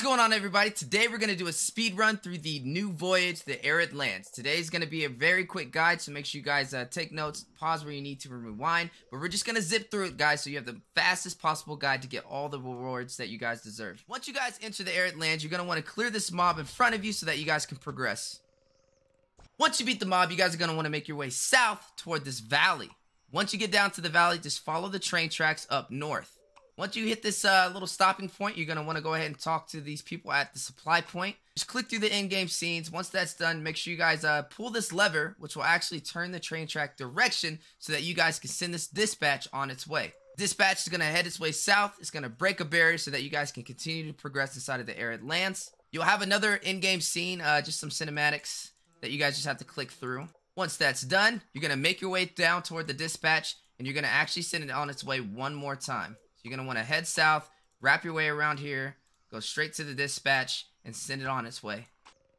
What's going on, everybody? Today we're going to do a speed run through the new Voyage, the Arid Lands. Today is going to be a very quick guide, so make sure you guys take notes, pause where you need to rewind. But we're just going to zip through it, guys, so you have the fastest possible guide to get all the rewards that you guys deserve. Once you guys enter the Arid Lands, you're going to want to clear this mob in front of you so that you guys can progress. Once you beat the mob, you guys are going to want to make your way south toward this valley. Once you get down to the valley, just follow the train tracks up north. Once you hit this little stopping point, you're going to want to go ahead and talk to these people at the supply point. Just click through the in-game scenes. Once that's done, make sure you guys pull this lever, which will actually turn the train track direction so that you guys can send this dispatch on its way. Dispatch is going to head its way south. It's going to break a barrier so that you guys can continue to progress inside of the Arid Lands. You'll have another in-game scene, just some cinematics that you guys just have to click through. Once that's done, you're going to make your way down toward the dispatch, and you're going to actually send it on its way one more time. You're going to want to head south, wrap your way around here, go straight to the dispatch, and send it on its way.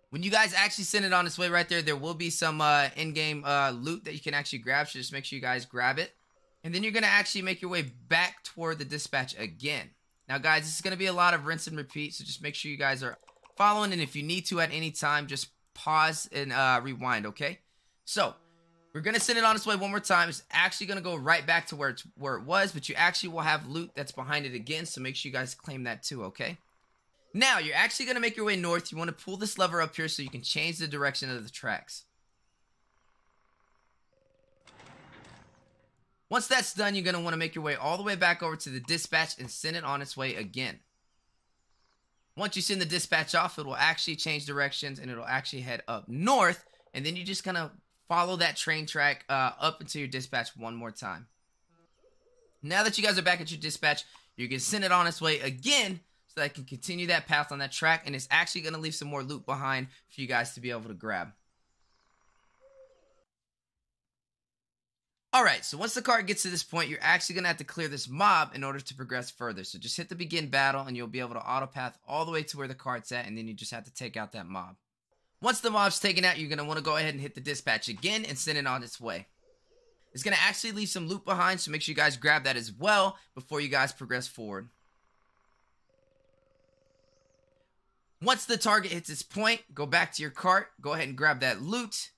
When you guys actually send it on its way right there, there will be some in-game loot that you can actually grab, so just make sure you guys grab it. And then you're going to actually make your way back toward the dispatch again. Now, guys, this is going to be a lot of rinse and repeat, so just make sure you guys are following, and if you need to at any time, just pause and rewind, okay? So we're going to send it on its way one more time. It's actually going to go right back to where it was, but you actually will have loot that's behind it again, so make sure you guys claim that too, okay? Now, you're actually going to make your way north. You want to pull this lever up here so you can change the direction of the tracks. Once that's done, you're going to want to make your way all the way back over to the dispatch and send it on its way again. Once you send the dispatch off, it will actually change directions and it'll actually head up north, and then you just kind of follow that train track up until your dispatch one more time. Now that you guys are back at your dispatch, you can send it on its way again so that it can continue that path on that track, and it's actually going to leave some more loot behind for you guys to be able to grab. Alright, so once the cart gets to this point, you're actually going to have to clear this mob in order to progress further. So just hit the begin battle and you'll be able to auto path all the way to where the cart's at, and then you just have to take out that mob. Once the mob's taken out, you're going to want to go ahead and hit the dispatch again and send it on its way. It's going to actually leave some loot behind, so make sure you guys grab that as well before you guys progress forward. Once the target hits its point, go back to your cart, go ahead and grab that loot.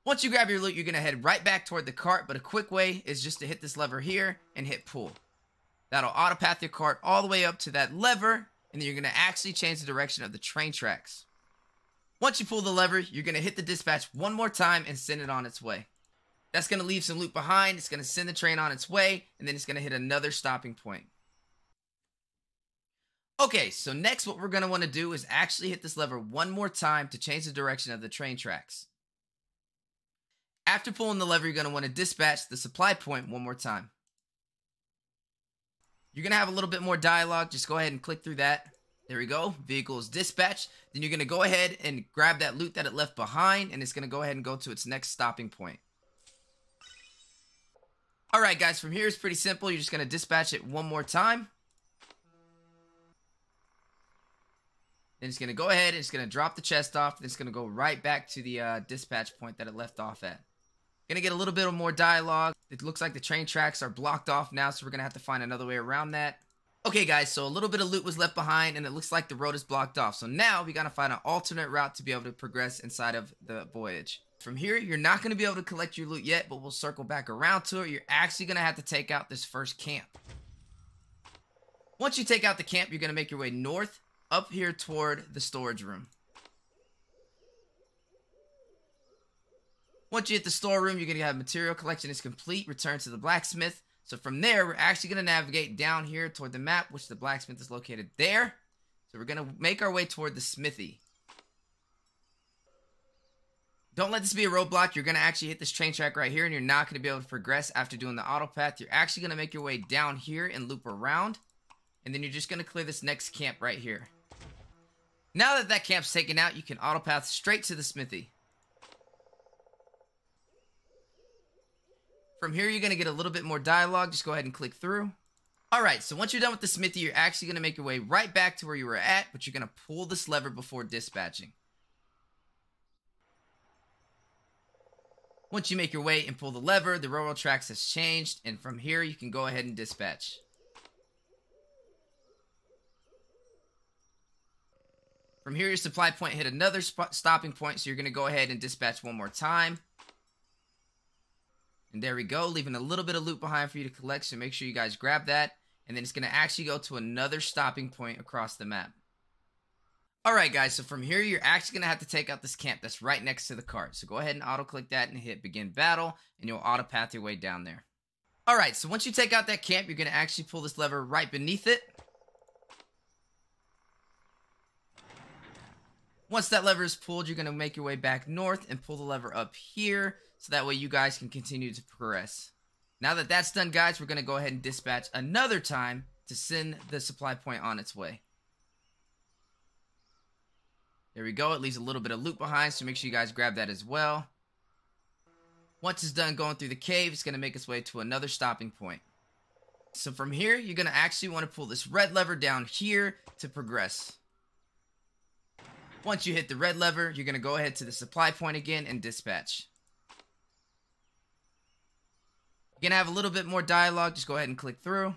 Once you grab your loot, you're going to head right back toward the cart, but a quick way is just to hit this lever here and hit pull. That'll auto path your cart all the way up to that lever, and then you're going to actually change the direction of the train tracks. Once you pull the lever, you're going to hit the dispatch one more time and send it on its way. That's going to leave some loot behind. It's going to send the train on its way, and then it's going to hit another stopping point. Okay, so next what we're going to want to do is actually hit this lever one more time to change the direction of the train tracks. After pulling the lever, you're going to want to dispatch the supply point one more time. You're going to have a little bit more dialogue. Just go ahead and click through that. There we go. Vehicle is dispatched. Then you're going to go ahead and grab that loot that it left behind, and it's going to go ahead and go to its next stopping point. Alright guys, from here it's pretty simple. You're just going to dispatch it one more time. Then it's going to go ahead and it's going to drop the chest off. Then it's going to go right back to the dispatch point that it left off at. Going to get a little bit more dialogue. It looks like the train tracks are blocked off now, so we're going to have to find another way around that. Okay guys, so a little bit of loot was left behind and it looks like the road is blocked off. So now we gotta find an alternate route to be able to progress inside of the Voyage. From here, you're not going to be able to collect your loot yet, but we'll circle back around to it. You're actually going to have to take out this first camp. Once you take out the camp, you're going to make your way north, up here toward the storage room. Once you hit the storeroom, you're going to have material collection is complete, return to the blacksmith. So from there, we're actually going to navigate down here toward the map, which the blacksmith is located there. So we're going to make our way toward the smithy. Don't let this be a roadblock. You're going to actually hit this train track right here, and you're not going to be able to progress after doing the auto path. You're actually going to make your way down here and loop around, and then you're just going to clear this next camp right here. Now that that camp's taken out, you can auto path straight to the smithy. From here, you're going to get a little bit more dialogue. Just go ahead and click through. Alright, so once you're done with the smithy, you're actually going to make your way right back to where you were at, but you're going to pull this lever before dispatching. Once you make your way and pull the lever, the railroad tracks has changed, and from here, you can go ahead and dispatch. From here, your supply point hit another stopping point, so you're going to go ahead and dispatch one more time. And there we go, leaving a little bit of loot behind for you to collect, so make sure you guys grab that. And then it's going to actually go to another stopping point across the map. Alright guys, so from here, you're actually going to have to take out this camp that's right next to the cart. So go ahead and auto-click that and hit begin battle, and you'll auto-path your way down there. Alright, so once you take out that camp, you're going to actually pull this lever right beneath it. Once that lever is pulled, you're going to make your way back north and pull the lever up here, so that way you guys can continue to progress. Now that that's done, guys, we're going to go ahead and dispatch another time to send the supply point on its way. There we go. It leaves a little bit of loot behind, so make sure you guys grab that as well. Once it's done going through the cave, it's going to make its way to another stopping point. So from here, you're going to actually want to pull this red lever down here to progress. Once you hit the red lever, you're going to go ahead to the supply point again and dispatch. You're going to have a little bit more dialogue. Just go ahead and click through.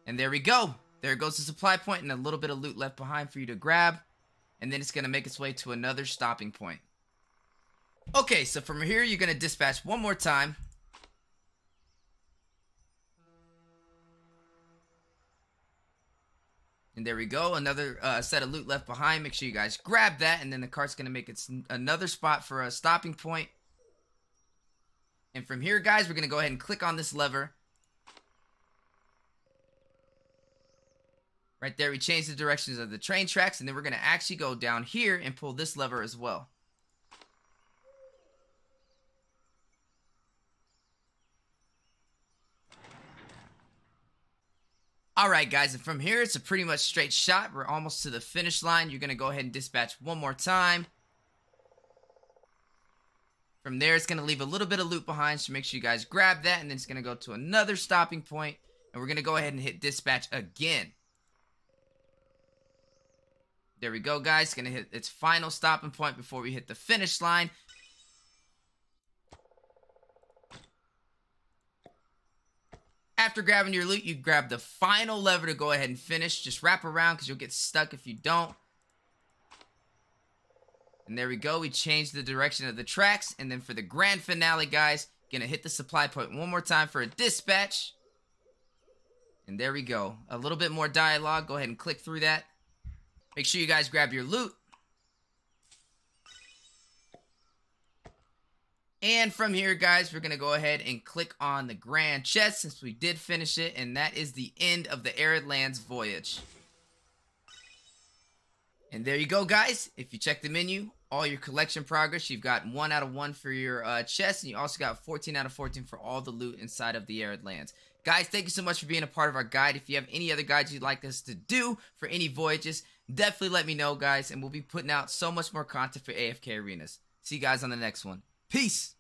And there we go. There goes the supply point and a little bit of loot left behind for you to grab. And then it's going to make its way to another stopping point. Okay, so from here, you're going to dispatch one more time. And there we go, another set of loot left behind. Make sure you guys grab that, and then the cart's going to make it another spot for a stopping point. And from here, guys, we're going to go ahead and click on this lever. Right there, we change the directions of the train tracks, and then we're going to actually go down here and pull this lever as well. Alright guys, and from here, it's a pretty much straight shot. We're almost to the finish line. You're going to go ahead and dispatch one more time. From there, it's going to leave a little bit of loot behind, so make sure you guys grab that, and then it's going to go to another stopping point, and we're going to go ahead and hit dispatch again. There we go, guys. It's going to hit its final stopping point before we hit the finish line. After grabbing your loot, you grab the final lever to go ahead and finish. Just wrap around because you'll get stuck if you don't. And there we go. We changed the direction of the tracks. And then for the grand finale, guys, going to hit the supply point one more time for a dispatch. And there we go. A little bit more dialogue. Go ahead and click through that. Make sure you guys grab your loot. And from here, guys, we're going to go ahead and click on the grand chest since we did finish it. And that is the end of the Arid Lands Voyage. And there you go, guys. If you check the menu, all your collection progress, you've got 1 out of 1 for your chest. And you also got 14 out of 14 for all the loot inside of the Arid Lands. Guys, thank you so much for being a part of our guide. If you have any other guides you'd like us to do for any voyages, definitely let me know, guys. And we'll be putting out so much more content for AFK Arenas. See you guys on the next one. Peace!